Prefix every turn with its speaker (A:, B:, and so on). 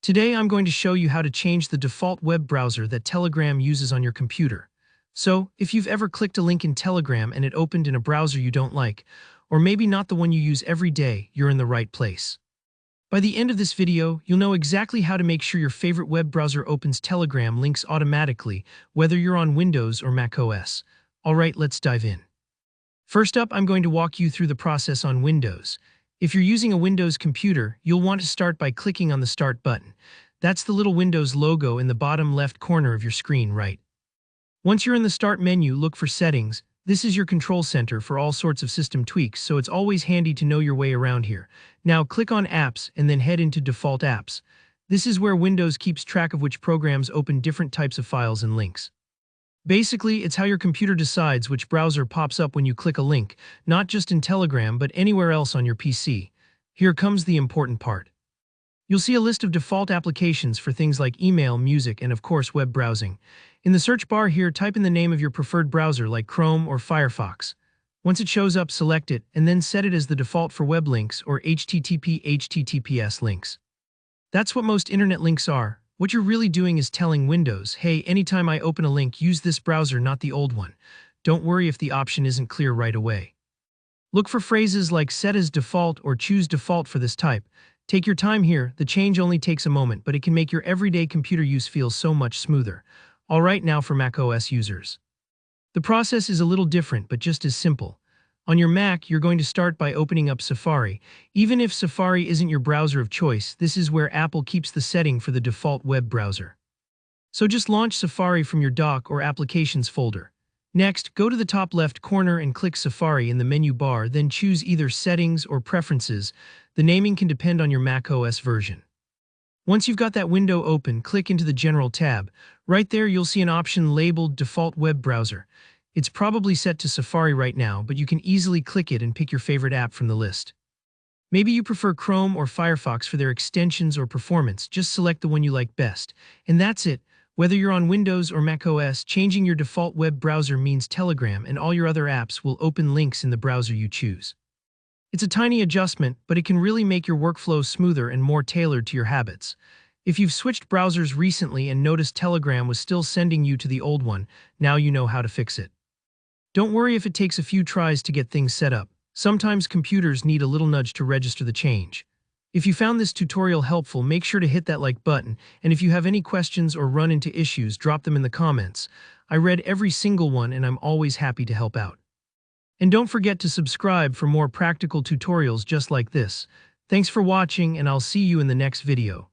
A: Today I'm going to show you how to change the default web browser that Telegram uses on your computer. So, if you've ever clicked a link in Telegram and it opened in a browser you don't like, or maybe not the one you use every day, you're in the right place. By the end of this video, you'll know exactly how to make sure your favorite web browser opens Telegram links automatically, whether you're on Windows or macOS. Alright, let's dive in. First up, I'm going to walk you through the process on Windows. If you're using a Windows computer, you'll want to start by clicking on the Start button. That's the little Windows logo in the bottom left corner of your screen, right? Once you're in the Start menu, look for Settings. This is your control center for all sorts of system tweaks, so it's always handy to know your way around here. Now click on Apps and then head into Default Apps. This is where Windows keeps track of which programs open different types of files and links. Basically, it's how your computer decides which browser pops up when you click a link, not just in Telegram but anywhere else on your PC. Here comes the important part. You'll see a list of default applications for things like email, music, and of course web browsing. In the search bar here, type in the name of your preferred browser like Chrome or Firefox. Once it shows up, select it, and then set it as the default for web links or HTTP/HTTPS links. That's what most internet links are. What you're really doing is telling Windows, hey, anytime I open a link, use this browser, not the old one. Don't worry if the option isn't clear right away. Look for phrases like set as default or choose default for this type. Take your time here, the change only takes a moment, but it can make your everyday computer use feel so much smoother. Alright, now for macOS users. The process is a little different, but just as simple. On your Mac, you're going to start by opening up Safari. Even if Safari isn't your browser of choice, this is where Apple keeps the setting for the default web browser. So just launch Safari from your dock or Applications folder. Next, go to the top left corner and click Safari in the menu bar, then choose either Settings or Preferences. The naming can depend on your macOS version. Once you've got that window open, click into the General tab. Right there, you'll see an option labeled Default Web Browser. It's probably set to Safari right now, but you can easily click it and pick your favorite app from the list. Maybe you prefer Chrome or Firefox for their extensions or performance. Just select the one you like best. And that's it. Whether you're on Windows or macOS, changing your default web browser means Telegram and all your other apps will open links in the browser you choose. It's a tiny adjustment, but it can really make your workflow smoother and more tailored to your habits. If you've switched browsers recently and noticed Telegram was still sending you to the old one, now you know how to fix it. Don't worry if it takes a few tries to get things set up. Sometimes computers need a little nudge to register the change. If you found this tutorial helpful, make sure to hit that like button, and if you have any questions or run into issues, drop them in the comments. I read every single one and I'm always happy to help out. And don't forget to subscribe for more practical tutorials just like this. Thanks for watching and I'll see you in the next video.